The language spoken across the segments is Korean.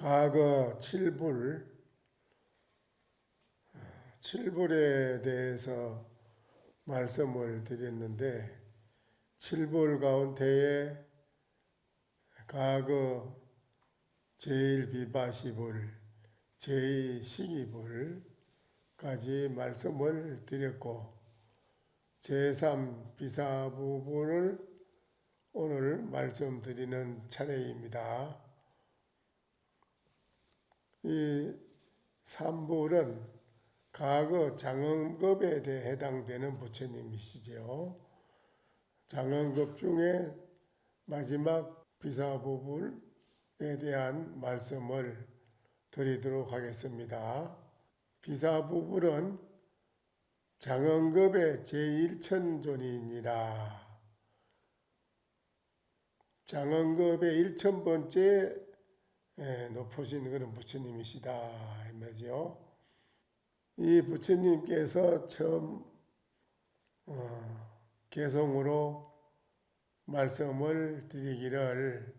과거 칠불에 대해서 말씀을 드렸는데, 칠불 가운데에 과거 제1비바시불, 제2시기불까지 말씀을 드렸고, 제3비사부불을 오늘 말씀드리는 차례입니다. 이 삼불은 과거 장엄급에 대해 해당되는 부처님이시죠. 장엄급 중에 마지막 비사부불에 대한 말씀을 드리도록 하겠습니다. 비사부불은 장엄급의 제1천존이니라. 장엄급의 1천번째 높으신 그런 부처님이시다 이 말이죠. 이 부처님께서 처음 개성으로 말씀을 드리기를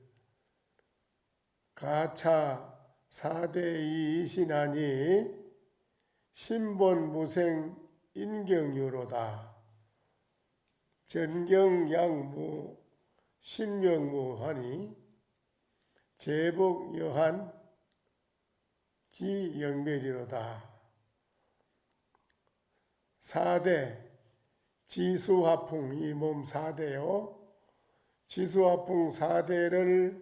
가차 사대이이신하니 신본무생 인경유로다. 전경양무 신명무하니 제복여한 기영멸이로다. 4대 지수화풍, 이 몸 4대요. 지수화풍 4대를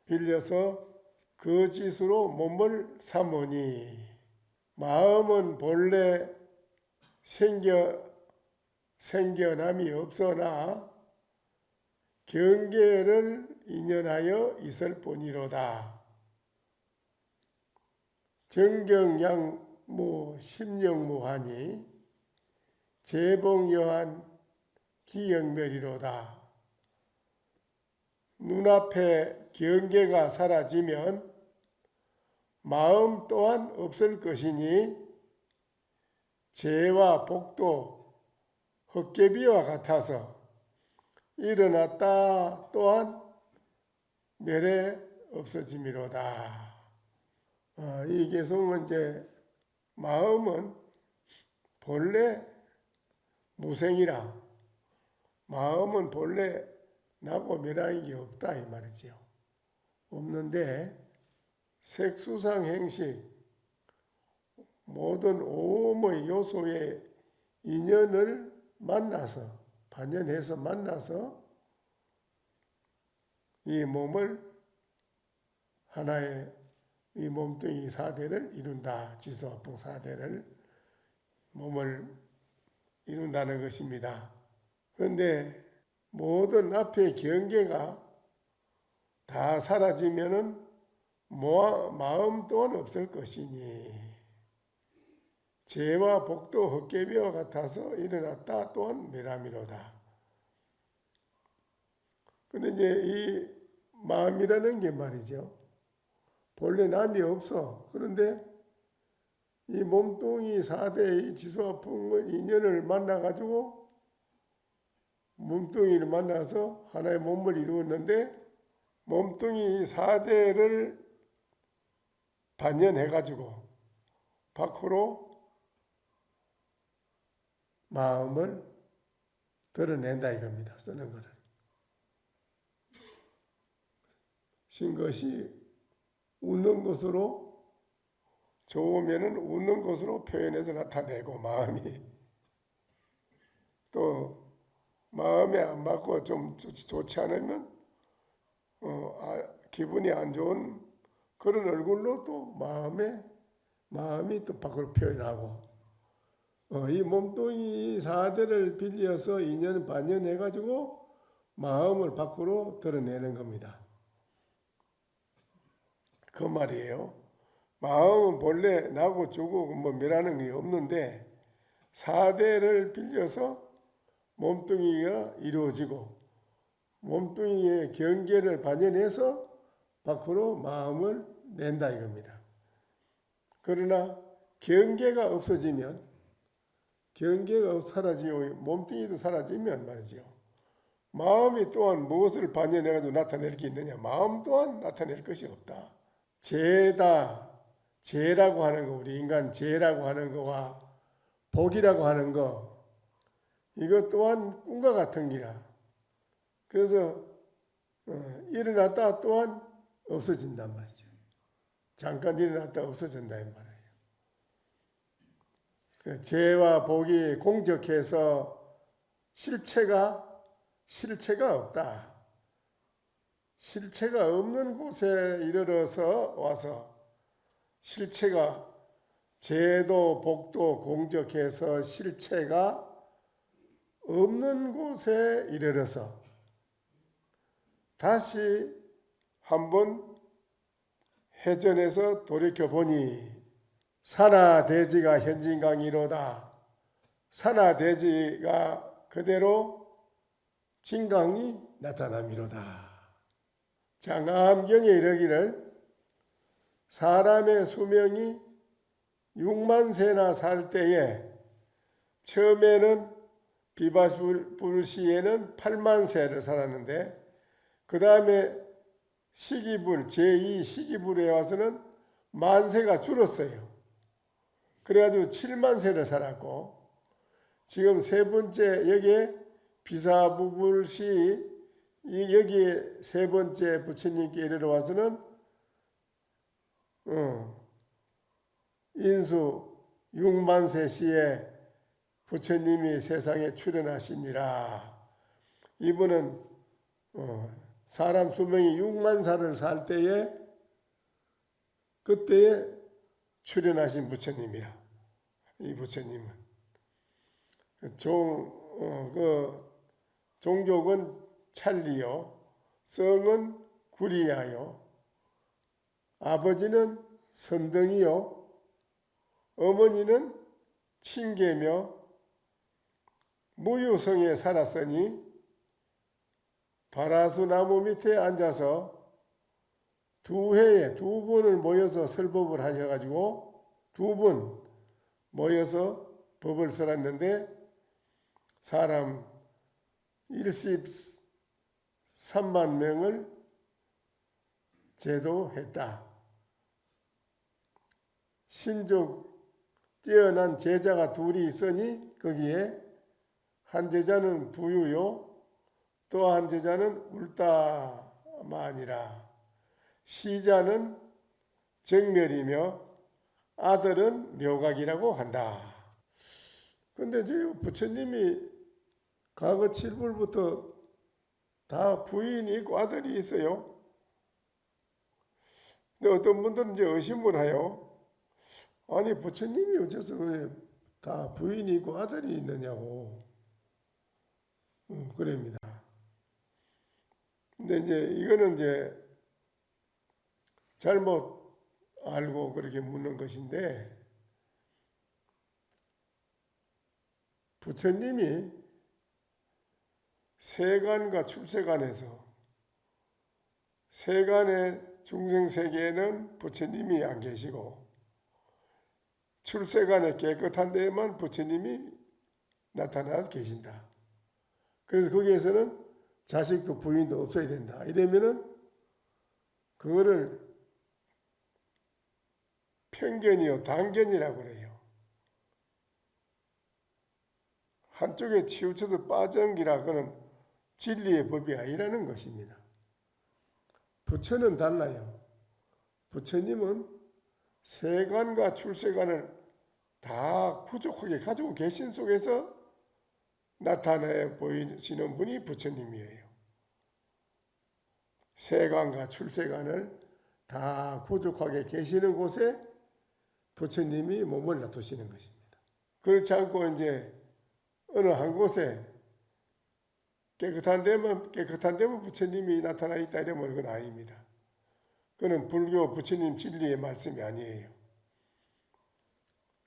빌려서 그 지수로 몸을 삼으니 마음은 본래 생겨남이 없으나 경계를 인연하여 있을 뿐이로다. 정경양무 심령무하니 제복여한 기영멸이로다. 눈앞에 경계가 사라지면 마음 또한 없을 것이니 재와 복도 헛개비와 같아서 일어났다 또한 멸에 없어짐이로다. 이 개성은 이제 마음은 본래 무생이라, 마음은 본래 나고 멸하는 게 없다 이 말이지요. 없는데 색수상 행식 모든 오음의 요소의 인연을 만나서 반연해서 만나서 이 몸을 하나의 이 몸뚱이 4대를 이룬다. 지수화풍 4대를 몸을 이룬다는 것입니다. 그런데 모든 앞의 경계가 다 사라지면은 마음 또한 없을 것이니 재와 복도 헛개비와 같아서 일어났다 또한 멸함이로다. 근데 이제 이 마음이라는 게 말이죠. 본래 남이 없어. 그런데 이 몸뚱이 4대의 지수화풍의 인연을 만나가지고 몸뚱이를 만나서 하나의 몸을 이루었는데 몸뚱이 4대를 반연해가지고 밖으로 마음을 드러낸다 이겁니다. 쓰는 거를. 신 것이 웃는 것으로 좋으면은 웃는 것으로 표현해서 나타내고 마음이 또 마음에 안 맞고 좀 좋지 않으면 기분이 안 좋은 그런 얼굴로 또 마음이 또 밖으로 표현하고 이 몸뚱이 4대를 빌려서 인연 반연해가지고 마음을 밖으로 드러내는 겁니다. 그 말이에요. 마음은 본래 나고 죽고 멸하는 게 없는데 4대를 빌려서 몸뚱이가 이루어지고 몸뚱이의 경계를 반연해서 밖으로 마음을 낸다 이겁니다. 그러나 경계가 없어지면 경계가 사라지고 몸뚱이도 사라지면 말이죠. 마음이 또한 무엇을 반연해가지고 나타낼 게 있느냐? 마음 또한 나타낼 것이 없다. 죄다, 죄라고 하는 거, 우리 인간 죄라고 하는 거와 복이라고 하는 거, 이것 또한 꿈과 같은 기라. 그래서 일어났다 또한 없어진단 말이죠. 잠깐 일어났다 없어진다 이 말이에요. 죄와 복이 공적해서 실체가 없다. 실체가 없는 곳에 이르러서 와서 실체가 죄도 복도 공적해서 실체가 없는 곳에 이르러서 다시 한번 해전에서 돌이켜보니 산하대지가 현진강이로다. 산하대지가 그대로 진강이 나타남이로다. 장암경에 이르기를 사람의 수명이 6만 세나 살 때에 처음에는 비바불시에는 8만 세를 살았는데 그 다음에 시기불 제2시기불에 와서는 만세가 줄었어요. 그래가지고 7만 세를 살았고 지금 세 번째 여기에 비사부불시 여기에 세 번째 부처님께 이르러 와서는 인수 6만 세 시에 부처님이 세상에 출현하시니라. 이분은 사람 수명이 6만 살을 살 때에 그때에 출현하신 부처님이라. 이 부처님은 종족은 찰리요, 성은 구리야요, 아버지는 선등이요, 어머니는 친계며 무유성에 살았으니 바라수 나무 밑에 앉아서 두 해에 두 번을 모여서 설법을 하셔가지고 두 번 모여서 법을 설었는데 사람 13만 명을 제도했다. 신족 뛰어난 제자가 둘이 있으니 거기에 한 제자는 부유요 또 한 제자는 울다마니라. 시자는 정멸이며 아들은 묘각이라고 한다. 근데 이제 부처님이 과거 7불부터 다 부인이 있고 아들이 있어요. 근데 어떤 분들은 이제 의심을 해요. 아니 부처님이 어째서 그래 다 부인이 있고 아들이 있느냐고 그럽니다. 근데 이제 이거는 이제 잘못 알고 그렇게 묻는 것인데 부처님이 세간과 출세간에서 세간의 중생세계에는 부처님이 안 계시고 출세간의 깨끗한 데에만 부처님이 나타나 계신다. 그래서 거기에서는 자식도 부인도 없어야 된다. 이러면은 그거를 편견이요 단견이라고 그래요. 한쪽에 치우쳐서 빠져기라 그는 진리의 법이 아니라는 것입니다. 부처는 달라요. 부처님은 세간과 출세간을 다 구족하게 가지고 계신 속에서 나타내 보이시는 분이 부처님이에요. 세간과 출세간을 다 구족하게 계시는 곳에 부처님이 몸을 놔두시는 것입니다. 그렇지 않고 이제 어느 한 곳에 깨끗한 데만 부처님이 나타나 있다 이러면 그건 아닙니다. 그건 불교 부처님 진리의 말씀이 아니에요.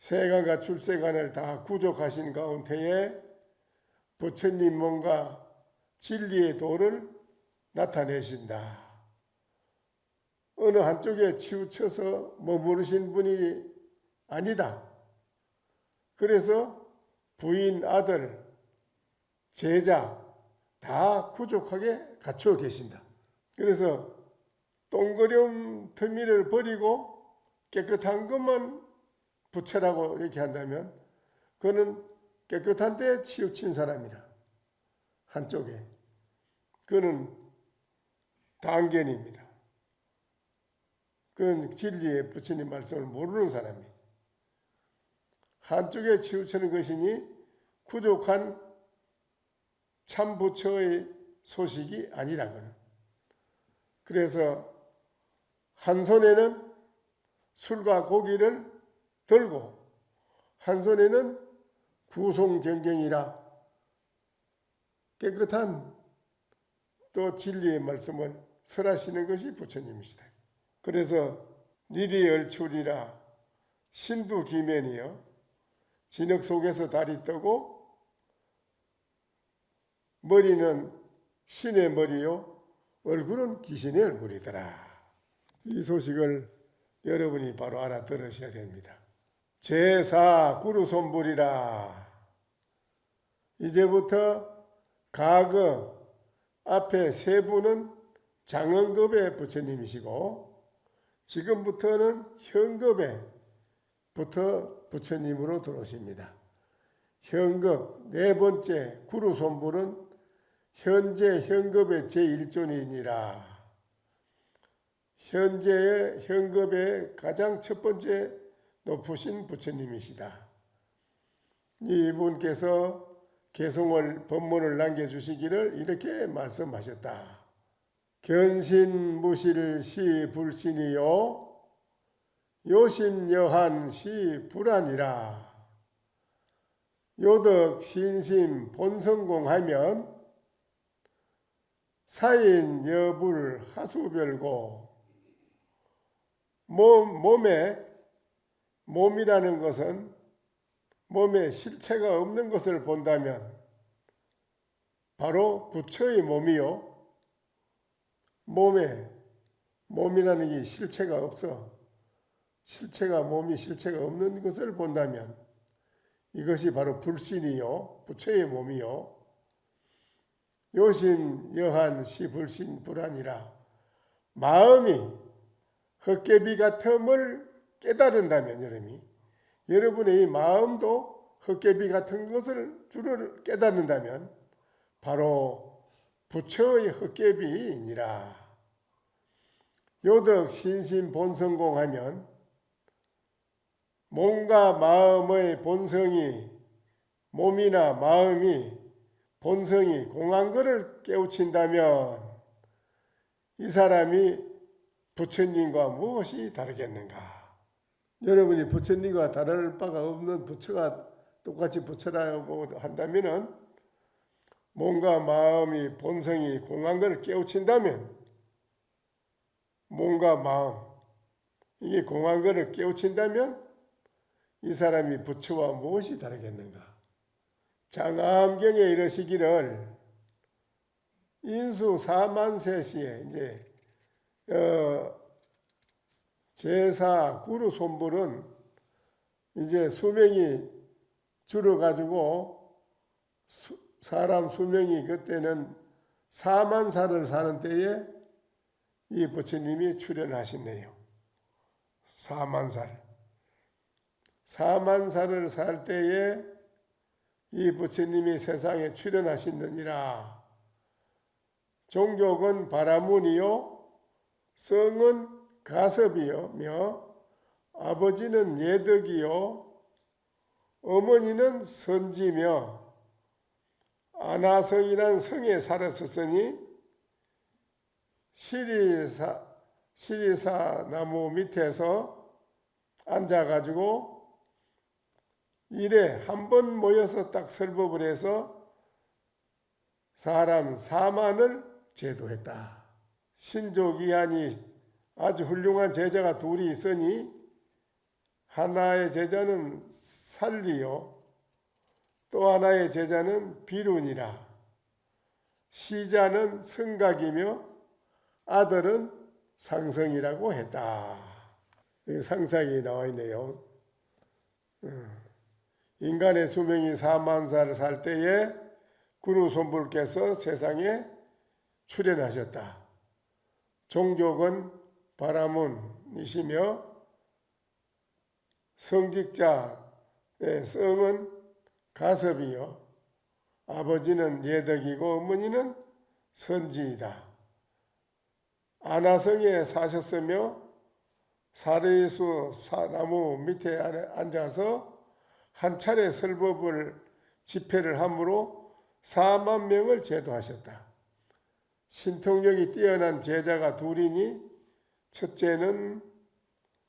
세간과 출세간을 다 구족하신 가운데에 부처님 뭔가 진리의 도를 나타내신다. 어느 한쪽에 치우쳐서 머무르신 분이 아니다. 그래서 부인, 아들, 제자 다 구족하게 갖추어 계신다. 그래서 똥그름 터미를 버리고 깨끗한 것만 부채라고 이렇게 한다면 그는 깨끗한 데 치우친 사람이라. 한쪽에. 그는 단견입니다. 그건 진리의 부처님 말씀을 모르는 사람이에요. 한쪽에 치우치는 것이니 부족한 참 부처의 소식이 아니라고는. 그래서 한 손에는 술과 고기를 들고 한 손에는 구송정경이라 깨끗한 또 진리의 말씀을 설하시는 것이 부처님이시다. 그래서 니리얼출이라 신두기면이여 진흙 속에서 달이 뜨고 머리는 신의 머리요 얼굴은 귀신의 얼굴이더라. 이 소식을 여러분이 바로 알아들으셔야 됩니다. 제사 구루손불이라. 이제부터 과거 앞에 세 분은 장언급의 부처님이시고 지금부터는 현급에부터 부처님으로 들어오십니다. 현급 네 번째 구루손불은 현재 현급의 제1존이니라. 현재의 현급의 가장 첫 번째 높으신 부처님이시다. 이분께서 개송을 법문을 남겨주시기를 이렇게 말씀하셨다. 견신무실 시불신이요 요심여한 시불안이라. 요덕 신심 본성공하면 사인 여불 하수별고. 몸이라는 것은 몸에 실체가 없는 것을 본다면 바로 부처의 몸이요. 몸이라는 게 실체가 없어. 몸이 실체가 없는 것을 본다면 이것이 바로 불신이요. 부처의 몸이요. 요심 여한 시불신 불안이라. 마음이 헛개비 같음을 깨달은다면 여러분의 이 마음도 헛개비 같은 줄을 깨닫는다면 바로 부처의 헛개비이니라. 요덕 신심 본성공하면 몸과 마음의 본성이 몸이나 마음이 본성이 공한 것을 깨우친다면 이 사람이 부처님과 무엇이 다르겠는가? 여러분이 부처님과 다를 바가 없는 부처가 똑같이 부처라고 한다면은 몸과 마음이 본성이 공한 것을 깨우친다면 몸과 마음 이게 공한 것을 깨우친다면 이 사람이 부처와 무엇이 다르겠는가? 장암경에 이르시기를 인수 4만 세시에 이제 제사 구루 손불은 이제 수명이 줄어가지고 사람 수명이 그때는 4만 살을 사는 때에 이 부처님이 출현하시네요. 4만 살. 4만 살을 살 때에 이 부처님이 세상에 출현하시느니라. 종족은 바라문이요 성은 가섭이며 아버지는 예덕이요 어머니는 선지며 아나성이란 성에 살았었으니 시리사 나무 밑에서 앉아가지고 일에 한 번 모여서 딱 설법을 해서 사람 4만을 제도했다. 신조기한이 아주 훌륭한 제자가 둘이 있으니 하나의 제자는 살리요 또 하나의 제자는 비룬이라. 시자는 성각이며 아들은 상성이라고 했다. 상상이 나와 있네요. 인간의 수명이 4만 살 살 때에 구루손불께서 세상에 출현하셨다. 종족은 바라문이시며 성직자의 성은 가섭이요 아버지는 예덕이고 어머니는 선지이다. 아나성에 사셨으며 사르이수 나무 밑에 앉아서 한 차례 설법을 집회를 함으로 4만 명을 제도하셨다. 신통력이 뛰어난 제자가 둘이니 첫째는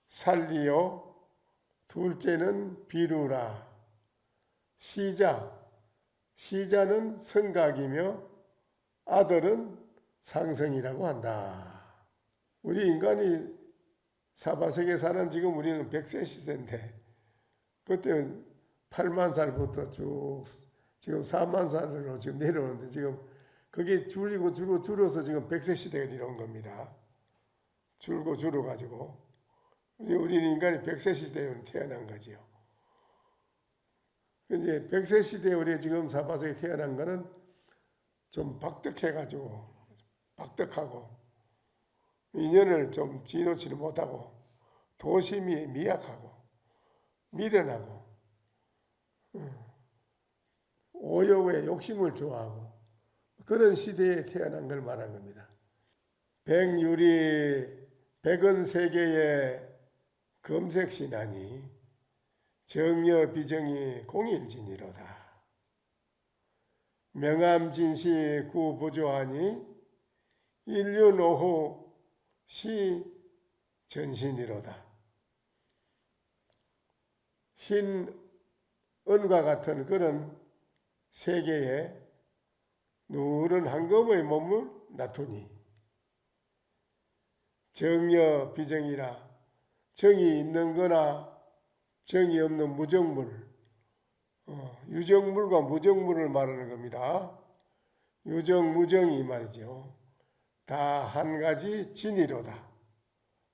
살리요 둘째는 비루라. 시자는 성각이며 아들은 상성이라고 한다. 우리 인간이 사바세계 사는 지금 우리는 100세 시대인데 그때는 8만 살부터 쭉 지금 4만 살로 지금 내려오는데 지금 그게 줄어서 지금 100세 시대가 내려온 겁니다. 줄어가지고 우리는 인간이 100세 시대에 태어난 거지요. 이제 100세 시대에 우리 지금 사바세에 태어난 거는 좀 박덕하고 인연을 좀 지놓지를 못하고 도심이 미약하고 미련하고 오욕에 욕심을 좋아하고 그런 시대에 태어난 걸 말한 겁니다. 백유리 백언세계의 검색신하니 정여 비정이 공일진이로다. 명암진시 구보조하니 인륜오후 시 전신이로다. 흰 은과 같은 그런 세계에 누런 황금의 몸을 나토니 정여 비정이라 정이 있는 거나 정이 없는 무정물, 유정물과 무정물을 말하는 겁니다. 유정, 무정이 말이죠. 다 한 가지 진이로다.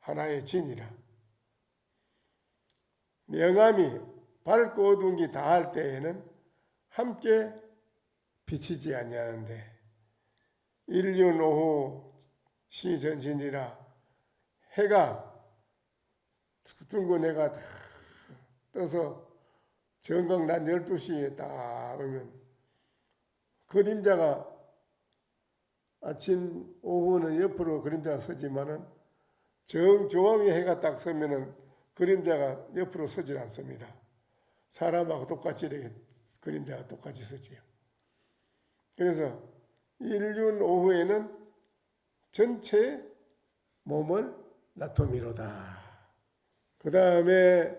하나의 진이라. 명암이 밝고 어두운 게 다 할 때에는 함께 비치지 아니하는데 일륜 오후 시전신이라 해가 둥근 해가 다 떠서 정각난 12시에 딱 오면 그림자가 아침 오후는 옆으로 그림자가 서지만은 정중앙에 해가 딱 서면은 그림자가 옆으로 서질 않습니다. 사람하고 똑같이 이렇게 그림자가 똑같이 서지요. 그래서 일륜 오후에는 전체 몸을 나토미로다. 그 다음에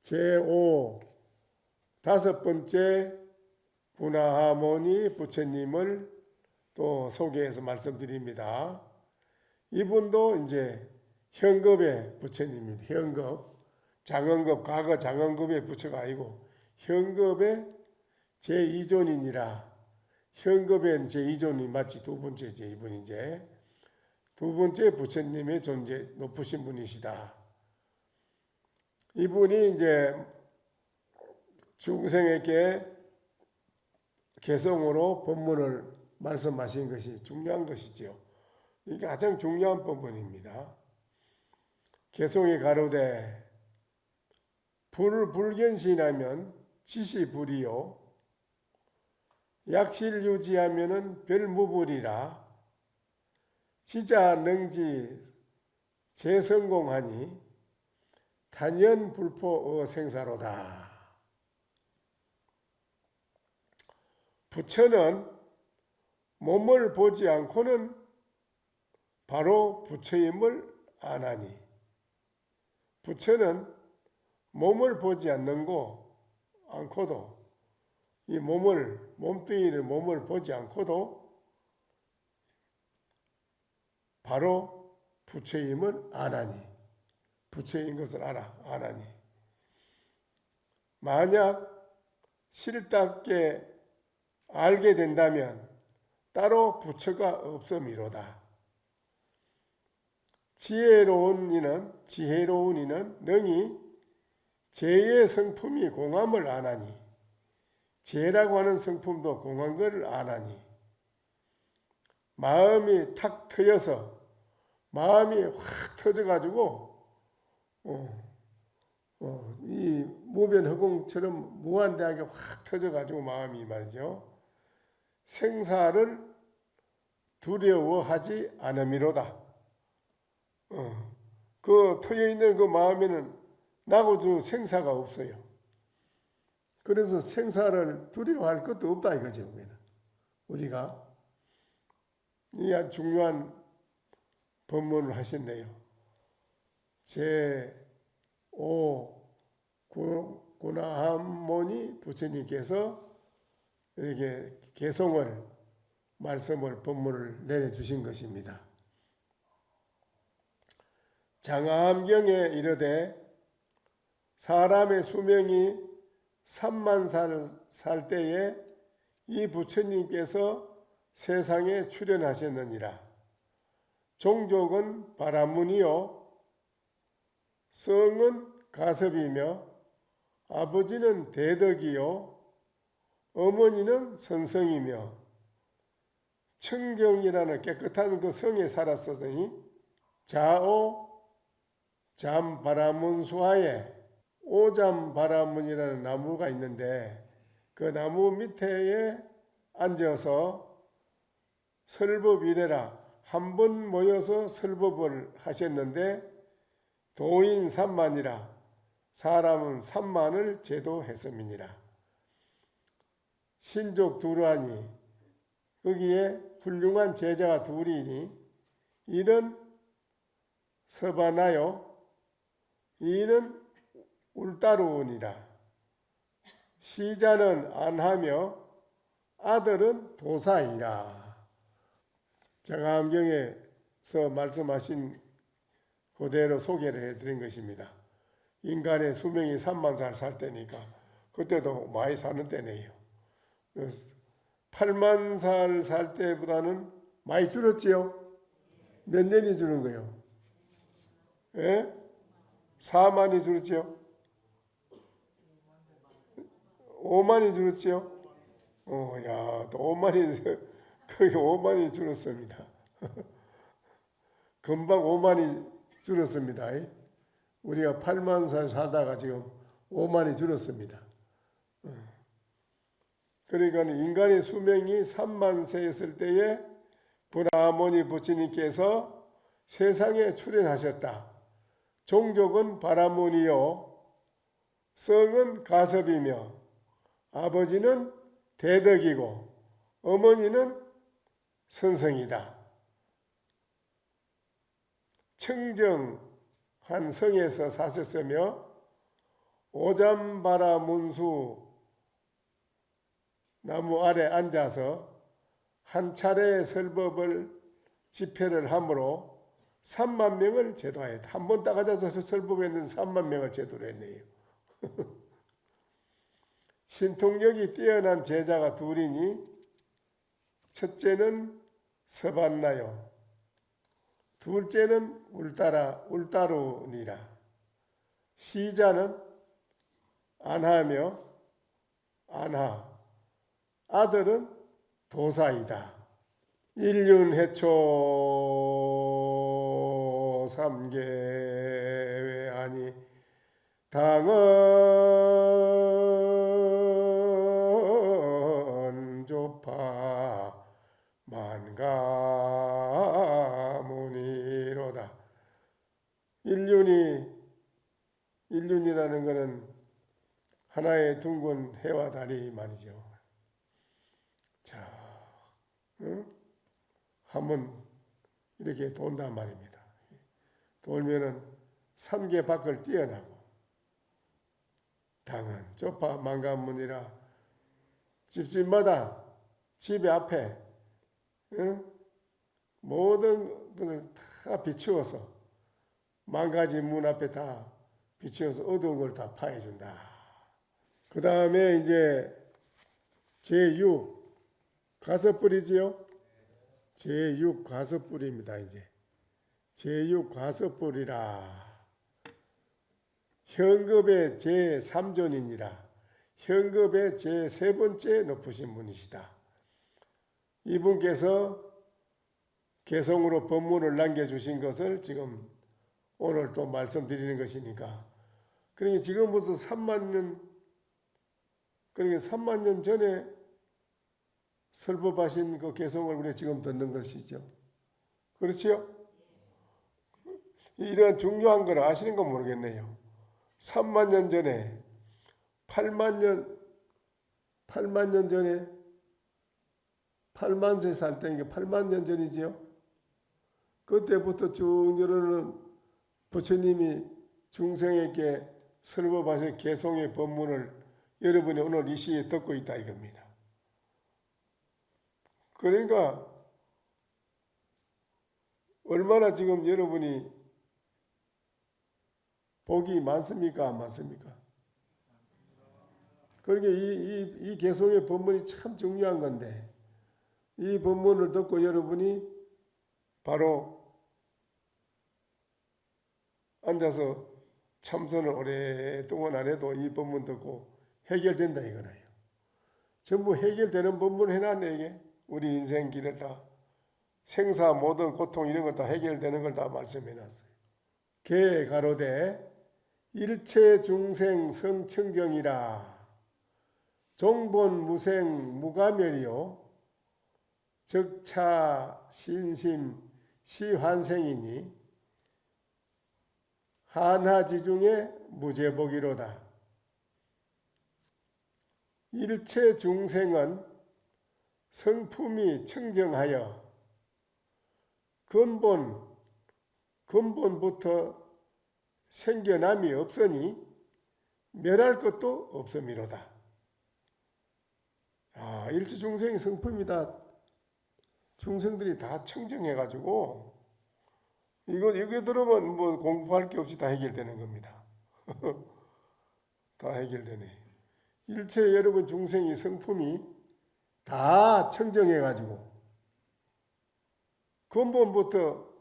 제5 다섯 번째 구나하모니 부처님을 또 소개해서 말씀드립니다. 이분도 이제 현급의 부처님입니다. 현급, 장원급, 과거 장원급의 부처가 아니고 현급의 제2존이니라. 현급의 제2존이 마치 두 번째죠. 이분이 이제 두 번째 부처님의 존재 높으신 분이시다. 이분이 이제 중생에게 개성으로 법문을 말씀하신 것이 중요한 것이지요. 이게 가장 중요한 법문입니다. 개성이 가로되 불견신하면 지시불이요 약실유지하면은 별무불이라. 지자능지 재성공하니 단연불포의 생사로다. 부처는 몸을 보지 않고는 바로 부처임을 아나니 부처는 몸을 보지 않고도 이 몸뚱이를 몸을 보지 않고도 바로 부처임을 아나니 부처인 것을 아나니 만약 실답게 알게 된다면 따로 부처가 없음이로다. 지혜로운 이는 능히 재의 성품이 공함을 아나니 재라고 하는 성품도 공한 것을 아나니 마음이 탁 트여서 마음이 확 터져가지고 이 무변허공처럼 무한대하게 확 터져가지고 마음이 말이죠. 생사를 두려워하지 않음이로다. 그 터여있는 그 마음에는 나고도 생사가 없어요. 그래서 생사를 두려워할 것도 없다 이거죠. 우리가 이 아주 중요한 법문을 하셨네요. 제5 고나함모니 부처님께서 이렇게 개송을 말씀을 법문을 내려주신 것입니다. 장암경에 이르되 사람의 수명이 3만 살 때에 이 부처님께서 세상에 출현하셨느니라. 종족은 바라문이요 성은 가섭이며 아버지는 대덕이요 어머니는 선성이며 청경이라는 깨끗한 그 성에 살았으니 자오 잠바라문수하에 오잠바라문이라는 나무가 있는데 그 나무 밑에 앉아서 설법이래라 한 번 모여서 설법을 하셨는데 도인 3만이라 사람은 3만을 제도했음이니라. 신족 두라니 거기에 훌륭한 제자가 둘이니 이는 서바나요 이는 울따루니라. 시자는 안하며 아들은 도사이라. 장암경에서 말씀하신 그대로 소개를 해드린 것입니다. 인간의 수명이 3만 살 살 때니까 그때도 많이 사는 때네요. 8만 살 살 때보다는 많이 줄었지요? 몇 년이 줄은 거예요? 예? 4만이 줄었지요? 5만이 줄었지요? 야, 또 5만이 거의 5만이 줄었습니다. 금방 5만이 줄었습니다. 우리가 8만 살 살다가 지금 5만이 줄었습니다. 그러니까 인간의 수명이 3만 세였을 때에 고나아모니 부처님께서 세상에 출현하셨다. 종족은 바라문이요 성은 가섭이며 아버지는 대덕이고 어머니는 선성이다. 청정한 성에서 사셨으며 오잠바라문수 나무 아래 앉아서 한 차례 설법을 집회를 함으로 3만 명을 제도하였다. 한 번 딱 앉아서 설법했는 3만 명을 제도를 했네요. 신통력이 뛰어난 제자가 둘이니 첫째는 서반나요 둘째는 울따루니라. 시자는 안하며 안하 아들은 도사이다. 일륜해초 삼계외하니 당은 조파 만가무니로다. 일륜이라는 것은 하나의 둥근 해와 달이 말이죠. 자, 한번 이렇게 돈단 말입니다. 돌면은 3개 밖을 뛰어나고 당은 조파 만가문이라 집집마다 집의 앞에 모든 것을 다 비추어서 만가지 문 앞에 다 비추어서 어두운 걸 다 파해준다. 그 다음에 이제 제6 가섭불이지요. 제6 가섭불입니다. 이제 제6 가섭불이라 현급의 제3존이니라. 현급의 제3번째 높으신 분이시다. 이분께서 개성으로 법문을 남겨주신 것을 지금 오늘 또 말씀드리는 것이니까, 그러니까 지금부터 3만 년, 그러니까 3만 년 전에 설법하신 그 개성을 우리가 지금 듣는 것이죠. 그렇지요? 이런 중요한 걸 아시는 건 모르겠네요. 3만 년 전에 8만 년 전에 8만 세 살 때니까 8만 년 전이지요. 그때부터 쭉 내려오는 부처님이 중생에게 설법하신 개성의 법문을 여러분이 오늘 이 시에 듣고 있다 이겁니다. 그러니까 얼마나 지금 여러분이 복이 많습니까? 안 많습니까? 그러니까 이 개성의 법문이 참 중요한 건데, 이 법문을 듣고 여러분이 바로 앉아서 참선을 오랫동안 안 해도 이 법문 듣고 해결된다 이거나요. 전부 해결되는 법문 해놨네 이게. 우리 인생 길을 다 생사 모든 고통 이런 거 다 해결되는 걸 다 말씀해놨어요. 개 가로되 일체 중생 성청정이라 종본 무생 무가멸이요 적차 신심 시환생이니 한하지중에 무제복이로다. 일체 중생은 성품이 청정하여 근본부터 생겨남이 없으니 멸할 것도 없음이로다. 일체 중생의 성품이 다 중생들이 다 청정해가지고 이거 들으면 뭐 공부할 게 없이 다 해결되는 겁니다. 다 해결되네. 일체 여러분 중생의 성품이 다 청정해가지고 근본부터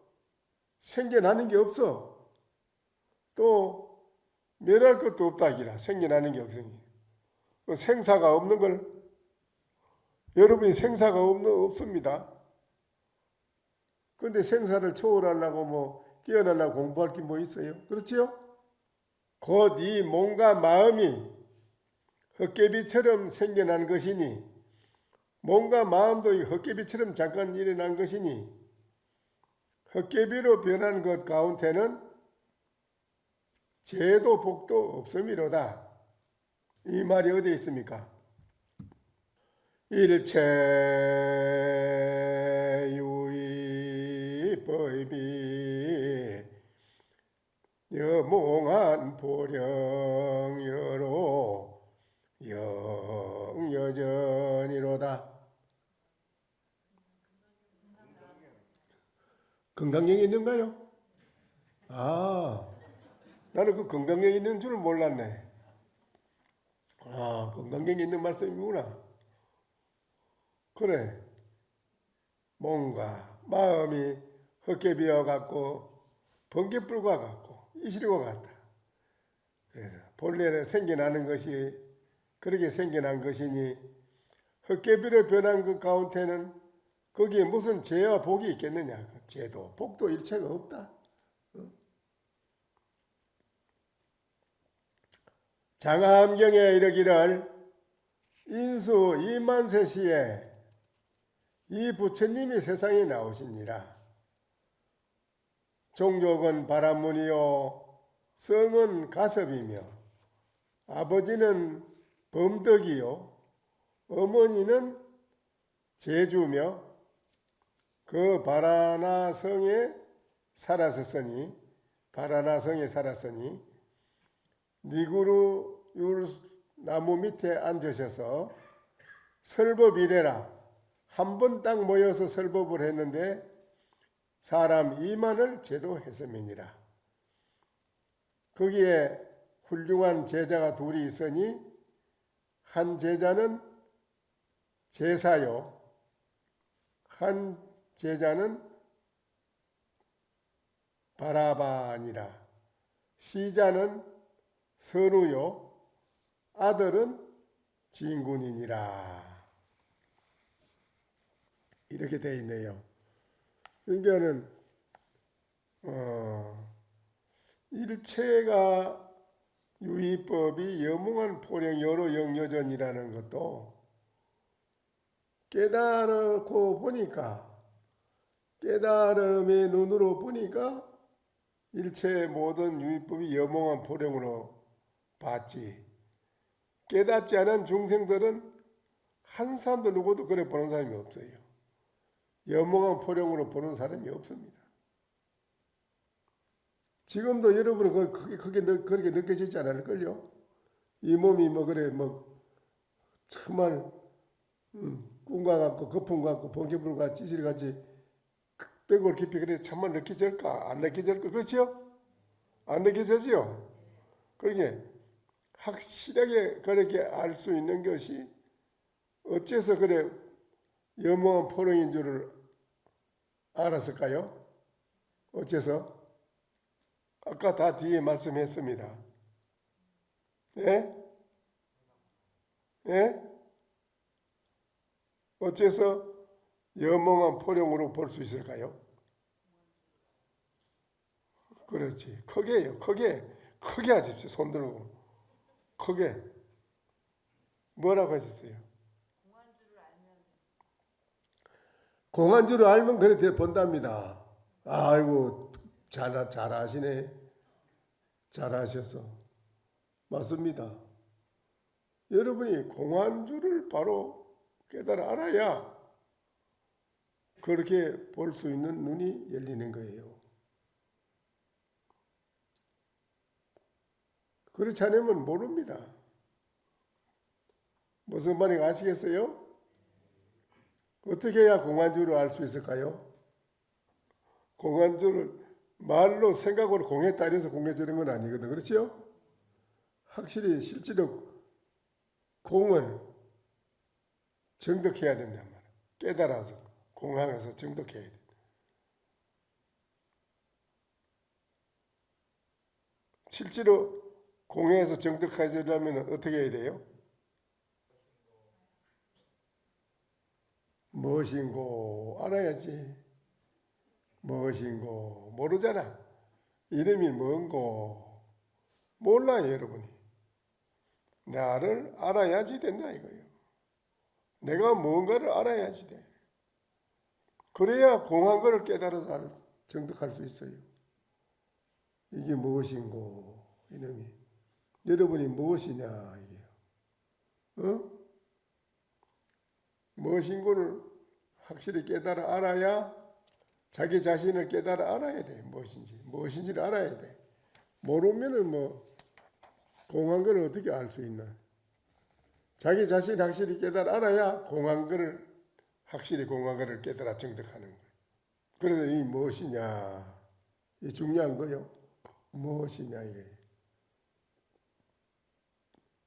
생겨나는 게 없어. 또 멸할 것도 없다 하기라. 생겨나는 게 없으니. 생사가 없는 걸 여러분이 생사가 없습니다. 그런데 생사를 초월하려고 뭐 깨어나려고 공부할 게 뭐 있어요? 그렇지요? 곧 이 몸과 마음이 헛개비처럼 생겨난 것이니 몸과 마음도 이 헛개비처럼 잠깐 일어난 것이니 헛개비로 변한 것 가운데는 죄도 복도 없음이로다. 이 말이 어디에 있습니까? 일체 유의법이 여몽한 보령여로 영여전이로다. 건강경이 있는가요? 나는 그 건강경이 있는 줄 몰랐네. 건강경이 있는 말씀이구나. 그래. 몸과 마음이 헛개비어 갖고 번개불과 같고 이슬과 같다. 그래서 본래는 생겨나는 것이 그렇게 생겨난 것이니 헛개비로 변한 그 가운데는 거기에 무슨 죄와 복이 있겠느냐. 죄도 복도 일체가 없다. 장하함경에 이르기를 인수 2만세 시에 이 부처님이 세상에 나오시니라. 종족은 바라문이요 성은 가섭이며 아버지는 범덕이요 어머니는 제주며 그 바라나성에 살았으니 니구루 나무 밑에 앉으셔서 설법 이래라. 한 번 딱 모여서 설법을 했는데 사람 2만을 제도했음이니라. 거기에 훌륭한 제자가 둘이 있으니 한 제자는 제사요 한 제자는 바라바니라. 시자는 선우요 아들은 진군이니라. 이렇게 되어 있네요. 그러니까는 일체가 유의법이 영몽한 포령 여로 영여전이라는 것도 깨달고 보니까, 깨달음의 눈으로 보니까 일체의 모든 유의법이 영몽한 포령으로 봤지. 깨닫지 않은 중생들은 한 사람도 누구도 그래 보는 사람이 없어요. 영몽한 포령으로 보는 사람이 없습니다. 지금도 여러분은 그렇게 느껴지지 않을걸요? 이 몸이 뭐 그래 뭐 정말 꿈과 같고 거품 같고 번개불과 찌질같이 백골 깊이 그래 참만 느껴질까? 안 느껴질까? 그렇지요? 안 느껴지지요? 그러게 확실하게 그렇게 알 수 있는 것이 어째서 그래 영원한 포령인 줄을 알았을까요? 어째서? 아까 다 뒤에 말씀했습니다. 예? 예? 어째서 영원한 포령으로 볼 수 있을까요? 그렇지. 크게요. 크게 하십시오. 손 들고. 크게. 뭐라고 하셨어요? 공한 줄을 알면 그렇게 본답니다. 아이고 잘하시네. 잘하셔서 맞습니다. 여러분이 공한 줄을 바로 깨달아 알아야 그렇게 볼 수 있는 눈이 열리는 거예요. 그렇지 않으면 모릅니다. 무슨 말인지 아시겠어요? 어떻게 해야 공안주를 알 수 있을까요? 공안주를 말로 생각으로 공했다 이래서 공해지는 건 아니거든. 그렇죠? 확실히 실제로 공을 정독해야 된단 말이야. 깨달아서 공항에서 정독해야 돼. 실제로 공회에서 정독하려면 어떻게 해야 돼요? 무엇인고 알아야지. 무엇인고 모르잖아. 이름이 뭔고 몰라요 여러분이. 나를 알아야지 된다 이거예요. 내가 뭔가를 알아야지 돼. 그래야 공한 거를 깨달아서 정독할 수 있어요. 이게 무엇인고 이놈이. 여러분이 무엇이냐 이게요. 무엇인고를 확실히 깨달아 알아야 자기 자신을 깨달아 알아야 돼. 무엇인지를 알아야 돼. 모르면은 뭐 공한 거를 어떻게 알 수 있나. 자기 자신이 확실히 깨달아 알아야 공한 거를 확실히 공한 거를 깨달아 정득하는 거예요. 그래서 이 무엇이냐 이 중요한 거요. 무엇이냐 이게.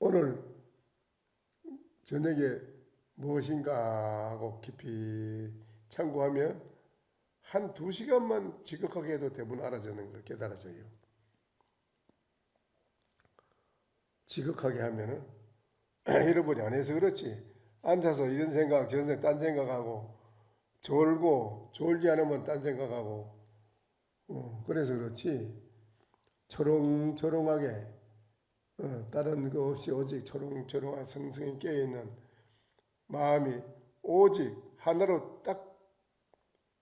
오늘 저녁에 무엇인가 하고 깊이 참고하면 한 2시간만 지극하게 해도 대부분 알아지는 걸 깨달아져요. 지극하게 하면은 여러분이 안 해서 그렇지 앉아서 이런 생각 저런 생각 딴 생각하고 졸고 졸지 않으면 딴 생각하고 그래서 그렇지 초롱초롱하게 다른 거 없이 오직 초롱초롱한 성성이 깨어있는 마음이 오직 하나로 딱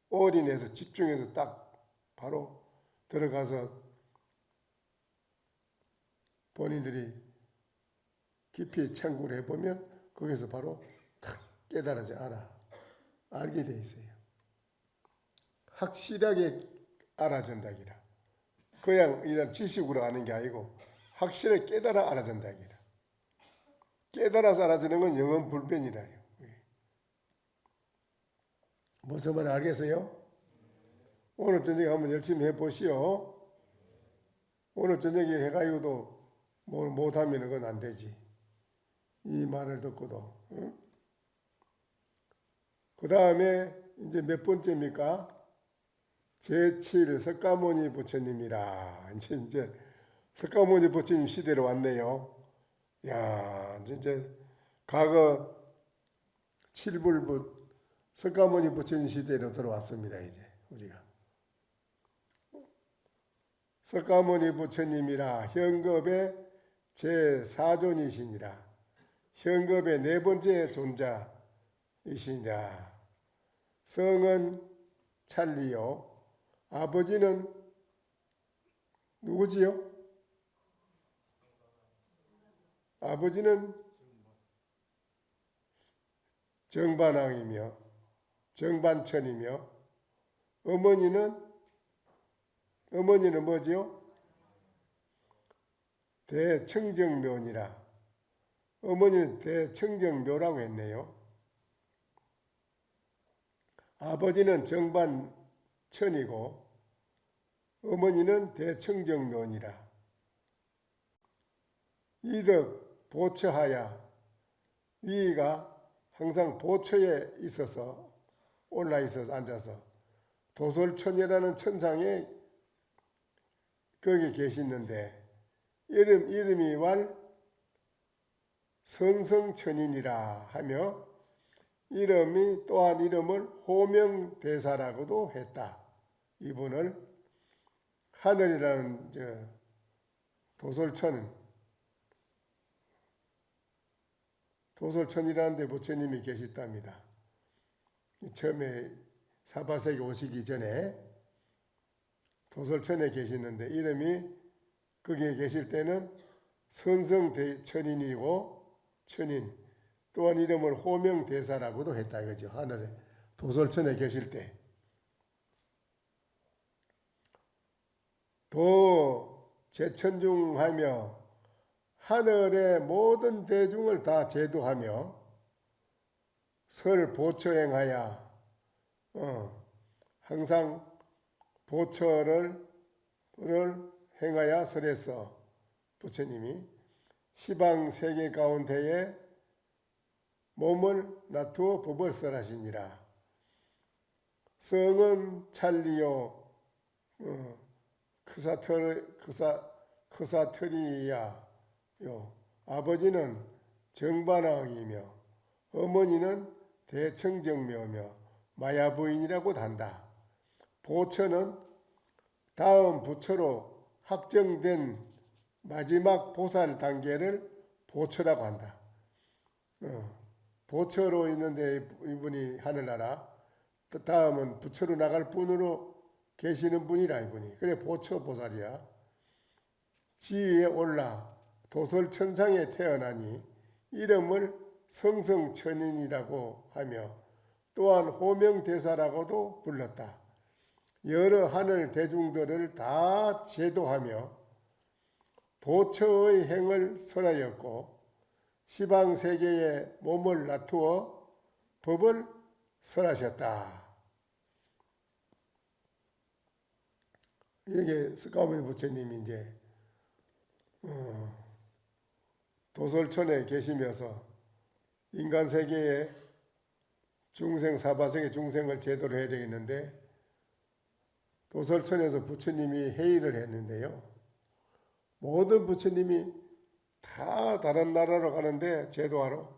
올인해서 집중해서 딱 바로 들어가서 본인들이 깊이 참고를 해보면 거기서 바로 탁 깨달아져 알게 돼 있어요. 확실하게 알아진다기라. 그냥 이런 지식으로 아는 게 아니고 확실하게 깨달아 알아진다기라. 깨달아서 알아지는 건 영원 불변이라요. 무슨 말 알겠어요? 오늘 저녁에 한번 열심히 해보시오. 오늘 저녁에 해가지고도 뭘 못하면 그건 안 되지. 이 말을 듣고도. 응? 그 다음에 이제 몇 번째입니까? 제7 석가모니 부처님이라. 이제 석가모니 부처님 시대로 왔네요. 야, 이제 과거 7불부 석가모니 부처님 시대로 들어왔습니다. 이제 우리가. 석가모니 부처님이라 현급의 제4존이시니라. 현급의 네 번째 존자이시니라. 성은 찰리요. 아버지는 누구지요? 아버지는 정반왕이며 정반천이며 어머니는 뭐지요? 대청정묘니라. 어머니는 대청정묘라고 했네요. 아버지는 정반천이고 어머니는 대청정묘니라. 이덕 보처하야. 위가 항상 보처에 있어서 올라 있어서 앉아서 도솔천이라는 천상에 거기 계시는데 이름이 왈 선성천인이라 하며 이름이 또한 이름을 호명대사라고도 했다. 이분을 하늘이라는 도솔천이라는 데 부처님이 계셨답니다. 처음에 사바세계 오시기 전에 도솔천에 계시는데 이름이 거기에 계실 때는 선성천인이고 천인 또한 이름을 호명대사라고도 했다 이거죠. 하늘에 도솔천에 계실 때 도 제천중하며 하늘의 모든 대중을 다 제도하며 설 보처행하여 항상 보처를 행하여 설에서 부처님이 시방 세계 가운데에 몸을 놔두어 법을 설하시니라. 성은 찰리요 크사터리야. 아버지는 정반왕이며 어머니는 대청정묘며 마야부인이라고 한다. 보처는 다음 부처로 확정된 마지막 보살 단계를 보처라고 한다. 보처로 있는데 이분이 하늘나라 다음은 부처로 나갈 분으로 계시는 분이라 이분이. 그래 보처 보살이야. 지위에 올라 도솔천상에 태어나니 이름을 성성천인이라고 하며 또한 호명대사라고도 불렀다. 여러 하늘 대중들을 다 제도하며 보처의 행을 설하였고 시방세계에 몸을 놔두어 법을 설하셨다. 이게 석가모니 부처님이 이제 도솔천에 계시면서 인간 세계에 중생 사바세계 중생을 제도를 해야 되겠는데 도솔천에서 부처님이 회의를 했는데요. 모든 부처님이 다 다른 나라로 가는데 제도하러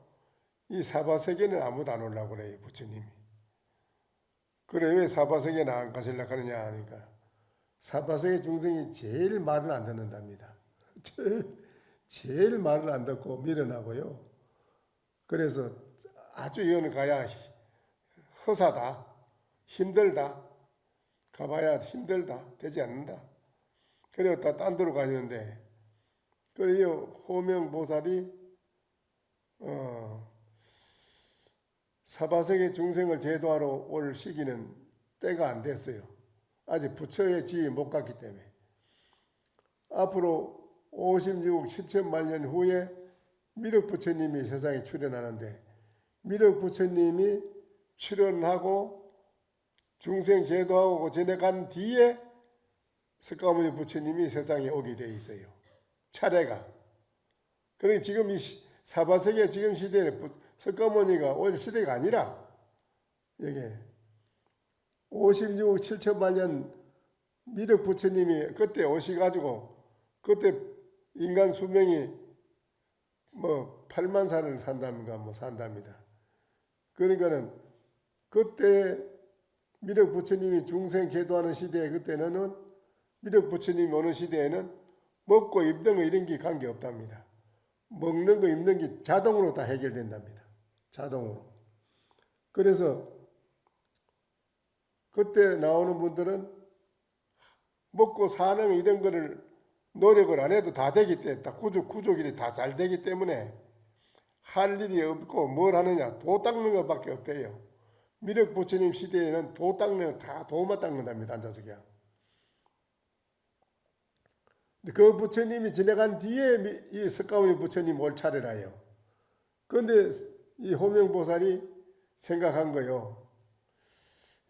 이 사바세계는 아무도 안 오려고 그래요. 부처님이. 그래 왜 사바세계는 안 가시려고 하느냐 하니까 사바세계 중생이 제일 말을 안 듣는답니다. 제일 말을 안 듣고 밀어나고요. 그래서 아주 이거는 가야 허사다, 힘들다, 가봐야 힘들다, 되지 않는다. 그래서 다 딴 데로 가시는데 그래요 호명보살이 사바세계 중생을 제도하러 올 시기는 때가 안 됐어요. 아직 부처의 지위 못 갔기 때문에 앞으로 56억 7천만 년 후에 미륵 부처님이 세상에 출현하는데 미륵 부처님이 출현하고 중생 제도하고 지내간 뒤에 석가모니 부처님이 세상에 오게 돼 있어요. 차례가. 그러니 지금 이 사바세계 지금 시대에 석가모니가 올 시대가 아니라 이게 56억 7천만 년 미륵 부처님이 그때 오셔가지고 그때 인간 수명이 뭐 8만 살을 산답니다. 그러니까는 그때 미륵 부처님이 중생 계도하는 시대에 그때는 미륵 부처님이 오는 시대에는 먹고 입는 거 이런 게 관계없답니다. 먹는 거 입는 게 자동으로 다 해결된답니다. 자동으로. 그래서 그때 나오는 분들은 먹고 사는 이런 거를 노력을 안 해도 다 되기 때문에 다 구족이 다 잘 되기 때문에 할 일이 없고 뭘 하느냐 도 닦는 것밖에 없대요. 미륵 부처님 시대에는 도 닦는 거 다 도만 닦는답니다. 앉아서 그냥. 그 부처님이 지나간 뒤에 이 석가모니 부처님 올 차례라요. 그런데 이 호명보살이 생각한 거요.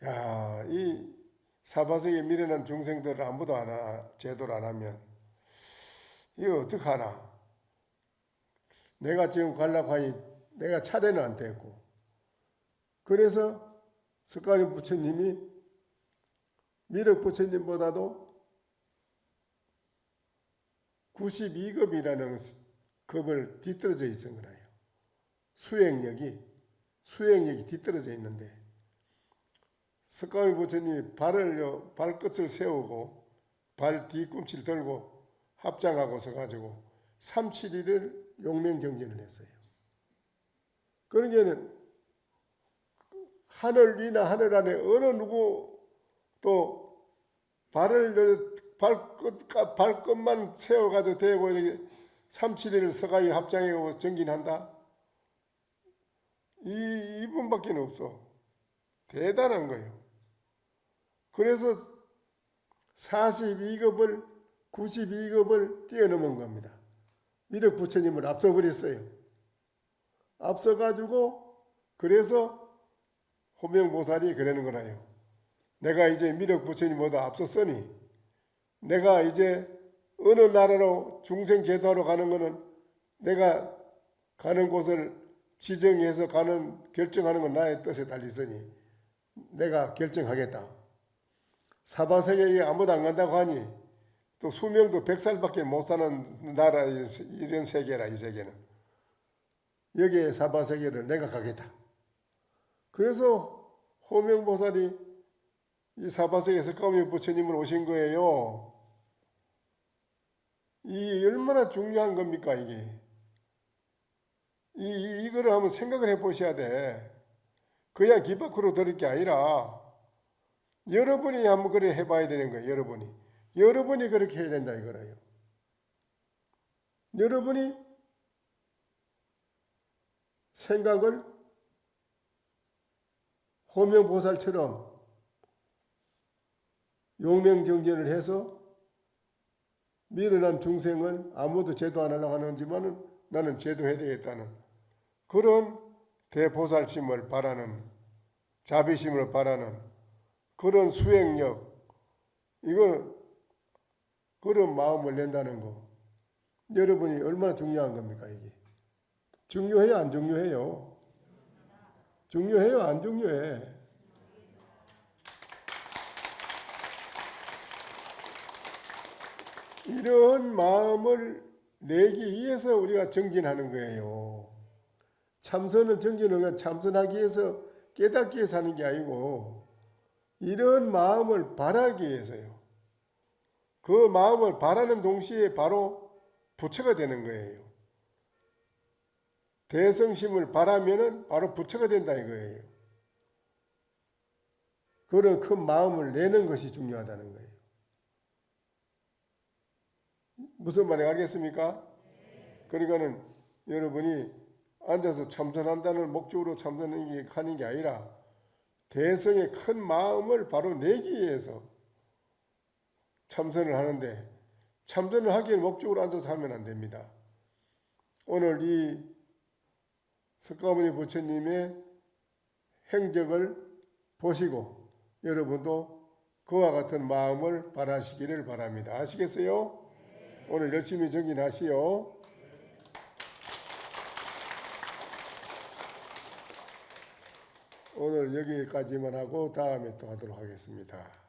야, 이 사바세계 미련한 중생들을 아무도 제도를 안 하면 이거 어떡하나. 내가 지금 가려고 하니 내가 차례는 안 됐고. 그래서 석가모니 부처님이 미륵 부처님보다도 92급이라는 급을 뒤떨어져 있은 거예요. 수행력이 뒤떨어져 있는데 석가모니 부처님이 발끝을 세우고 발 뒤꿈치를 들고 합장하고 서가지고 372를 용맹정진을 했어요. 그런 게는 하늘 위나 하늘 안에 어느 누구 또 발끝만 세워가지고 대고 이렇게 372를 서가히 합장하고 정진한다? 이분밖에 없어. 대단한 거예요. 그래서 42급을 92급을 뛰어넘은 겁니다. 미륵 부처님을 앞서버렸어요. 앞서가지고 그래서 호명보살이 그러는 거라요. 내가 이제 미륵 부처님보다 앞섰으니 내가 이제 어느 나라로 중생 제도하러 가는 거는 내가 가는 곳을 지정해서 결정하는 건 나의 뜻에 달리서니 내가 결정하겠다. 사바세계에 아무도 안 간다고 하니 또 수명도 100살밖에 못 사는 나라 이런 세계라. 이 세계는 여기에 사바세계를 내가 가겠다. 그래서 호명보살이 이 사바세계 석가모니 부처님을 오신 거예요. 이 얼마나 중요한 겁니까 이게. 이거를 한번 생각을 해보셔야 돼. 그냥 귀 밖으로 들을 게 아니라 여러분이 한번 그래 해봐야 되는 거예요. 여러분이 그렇게 해야 된다 이거예요. 여러분이 생각을 호명보살처럼 용맹정진을 해서 미련한 중생을 아무도 제도 안 하려고 하는지만은 나는 제도해야 되겠다는 그런 대보살심을 바라는 자비심을 바라는 그런 수행력 그런 마음을 낸다는 거 여러분이 얼마나 중요한 겁니까 이게. 중요해요 안 중요해요? 중요해요 안 중요해? 이런 마음을 내기 위해서 우리가 정진하는 거예요. 참선은 정진은 건 참선하기 위해서 깨닫기 위해서 하는 게 아니고 이런 마음을 바라기 위해서요. 그 마음을 바라는 동시에 바로 부처가 되는 거예요. 대성심을 바라면은 바로 부처가 된다 이거예요. 그런 큰 마음을 내는 것이 중요하다는 거예요. 무슨 말인지 알겠습니까? 그러니까는 여러분이 앉아서 참선한다는 목적으로 참선하는 게 아니라 대성의 큰 마음을 바로 내기 위해서 참선을 하는데 참선을 하기 위해 목적으로 앉아서 하면 안 됩니다. 오늘 이 석가모니 부처님의 행적을 보시고 여러분도 그와 같은 마음을 바라시기를 바랍니다. 아시겠어요? 오늘 열심히 정진하시오. 오늘 여기까지만 하고 다음에 또 하도록 하겠습니다.